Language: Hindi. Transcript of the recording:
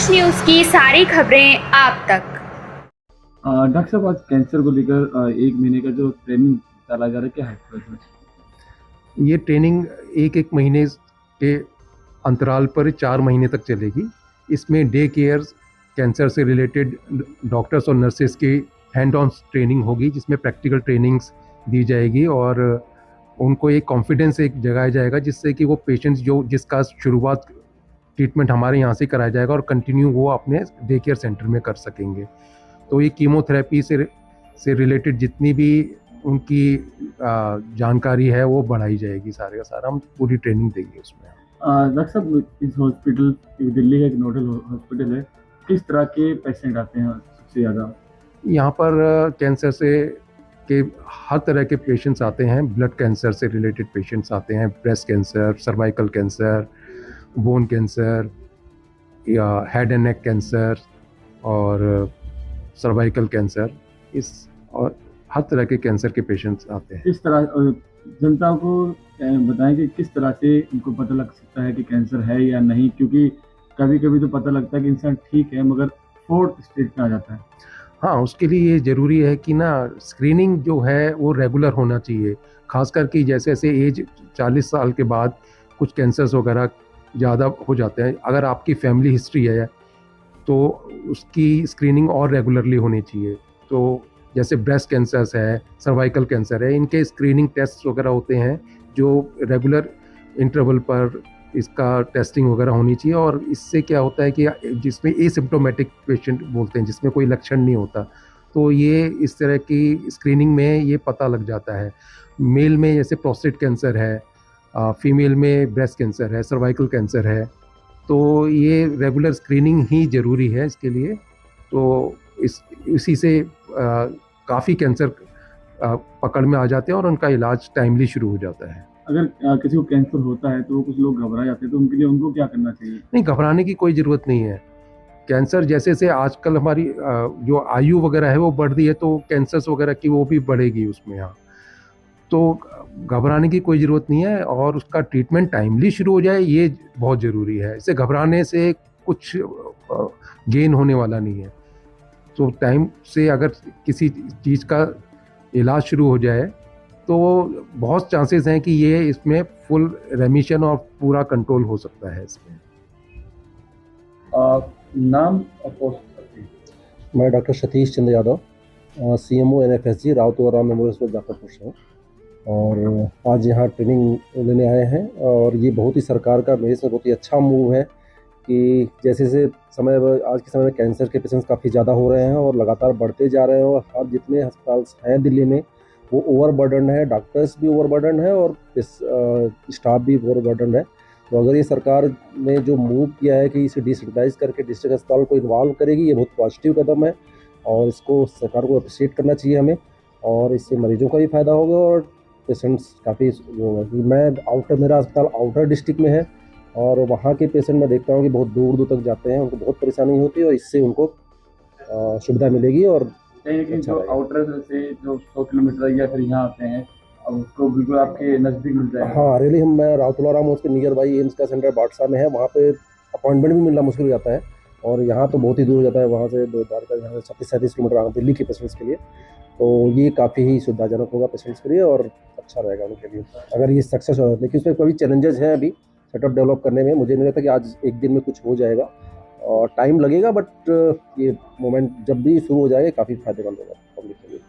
देश न्यूज की सारी खबरें आप तक। डॉक्टर साहब, आज कैंसर को लेकर 1 महीने का जो ट्रेनिंग चला जा रहा है, क्या है इसमें? ये ट्रेनिंग एक महीने के अंतराल पर 4 महीने तक चलेगी। इसमें डे केयर, कैंसर से रिलेटेड डॉक्टर्स और नर्सेस की हैंड ऑन ट्रेनिंग होगी, जिसमें प्रैक्टिकल ट्रेनिंग्स दी जाएगी और उनको एक कॉन्फिडेंस एक जगाया जाएगा, जिससे कि वो पेशेंट्स जिसका शुरुआत ट्रीटमेंट हमारे यहाँ से कराया जाएगा और कंटिन्यू वो अपने डे केयर सेंटर में कर सकेंगे। तो ये कीमोथेरेपी से रिलेटेड जितनी भी उनकी जानकारी है वो बढ़ाई जाएगी। सारे का सारा हम पूरी ट्रेनिंग देंगे उसमें। डॉक्टर साहब, इस हॉस्पिटल, दिल्ली का एक नोडल हॉस्पिटल है, किस तरह के पेशेंट आते हैं सबसे ज़्यादा? यहाँ पर कैंसर के हर तरह के पेशेंट्स आते हैं। ब्लड कैंसर से रिलेटेड पेशेंट्स आते हैं, breast cancer, cervical cancer, bone cancer या हेड एंड नेक कैंसर और सर्वाइकल कैंसर, इस और हर तरह के कैंसर के पेशेंट्स आते हैं। किस तरह जनता को बताएं कि किस तरह से उनको पता लग सकता है कि कैंसर है या नहीं, क्योंकि कभी कभी तो पता लगता है कि इंसान ठीक है मगर फोर्थ स्टेज में आ जाता है। हाँ, उसके लिए ये ज़रूरी है कि ना स्क्रीनिंग जो है वो रेगुलर होना चाहिए। खास करके जैसे जैसे एज 40 साल के बाद कुछ कैंसर्स वगैरह ज़्यादा हो जाते हैं। अगर आपकी फैमिली हिस्ट्री है तो उसकी स्क्रीनिंग और रेगुलरली होनी चाहिए। तो जैसे ब्रेस्ट कैंसर्स है, सर्वाइकल कैंसर है, इनके स्क्रीनिंग टेस्ट वगैरह होते हैं जो रेगुलर इंटरवल पर इसका टेस्टिंग वगैरह होनी चाहिए। और इससे क्या होता है कि जिसमें एसिम्प्टोमेटिक पेशेंट बोलते हैं, जिसमें कोई लक्षण नहीं होता, तो ये इस तरह की स्क्रीनिंग में ये पता लग जाता है। मेल में जैसे प्रोस्टेट कैंसर है, फीमेल में ब्रेस्ट कैंसर है, सर्वाइकल कैंसर है, तो ये रेगुलर स्क्रीनिंग ही ज़रूरी है इसके लिए। तो इसी से काफ़ी कैंसर पकड़ में आ जाते हैं और उनका इलाज टाइमली शुरू हो जाता है। अगर किसी को कैंसर होता है तो कुछ लोग घबरा जाते हैं, तो उनके लिए उनको क्या करना चाहिए? नहीं, घबराने की कोई ज़रूरत नहीं है। कैंसर जैसे से आजकल हमारी जो आयु वगैरह है वो बढ़ रही है, तो कैंसर्स वगैरह की वो भी बढ़ेगी उसमें। यहाँ तो घबराने की कोई ज़रूरत नहीं है और उसका ट्रीटमेंट टाइमली शुरू हो जाए, ये बहुत ज़रूरी है। इसे घबराने से कुछ गेन होने वाला नहीं है। तो टाइम से अगर किसी चीज़ का इलाज शुरू हो जाए तो बहुत चांसेस हैं कि ये इसमें फुल रेमिशन और पूरा कंट्रोल हो सकता है इसमें। नाम और पोस्ट? मैं doctor Satish Chandra Yadav, CMO NFSG Rautwara memorial hospital Jafarpur से हूँ और आज यहाँ ट्रेनिंग लेने आए हैं। और ये बहुत ही सरकार का मेरे से बहुत ही अच्छा मूव है कि जैसे जैसे आज के समय में कैंसर के पेशेंट्स काफ़ी ज़्यादा हो रहे हैं और लगातार बढ़ते जा रहे हैं और हर जितने अस्पताल हैं दिल्ली में वो ओवरबर्डन है, डॉक्टर्स भी ओवरबर्डन है और स्टाफ भी ओवरबर्डन है। तो अगर ये सरकार ने जो मूव किया है कि इसे डिसेंट्रलाइज करके डिस्ट्रिक्ट अस्पताल को इन्वॉल्व करेगी, ये बहुत पॉजिटिव कदम है और इसको सरकार को अप्रिशिएट करना चाहिए हमें। और इससे मरीजों का भी फ़ायदा होगा और पेशेंट्स काफ़ी मेरा अस्पताल आउटर डिस्ट्रिक्ट में है और वहाँ के पेशेंट मैं देखता हूँ कि बहुत दूर दूर तक जाते हैं, उनको बहुत परेशानी होती है और इससे उनको सुविधा मिलेगी। और कहीं जो आउटर से जो 100 किलोमीटर या फिर यहाँ आते हैं, अब उसको बिल्कुल आपके नज़दीक मिल जाएगा। हाँ, रियली मैं राउतवारा में उसके नियर बाई एम्स का सेंटर बादशाह में है, वहाँ पे अपॉइंटमेंट भी मिलना मुश्किल हो जाता है और यहाँ तो बहुत ही दूर हो जाता है, वहाँ से द्वारका यहाँ से 36-37 किलोमीटर आना दिल्ली के पेशेंट्स के लिए। तो ये काफ़ी ही सुविधाजनक होगा पेशेंट्स के लिए और अच्छा रहेगा उनके लिए अगर ये सक्सेस हो। लेकिन उसमें कभी चैलेंजेस हैं अभी सेटअप डेवलप करने में। मुझे नहीं लगता कि आज एक दिन में कुछ हो जाएगा और टाइम लगेगा, बट ये मोमेंट जब भी शुरू हो जाएगा काफ़ी फायदेमंद होगा पब्लिक के लिए।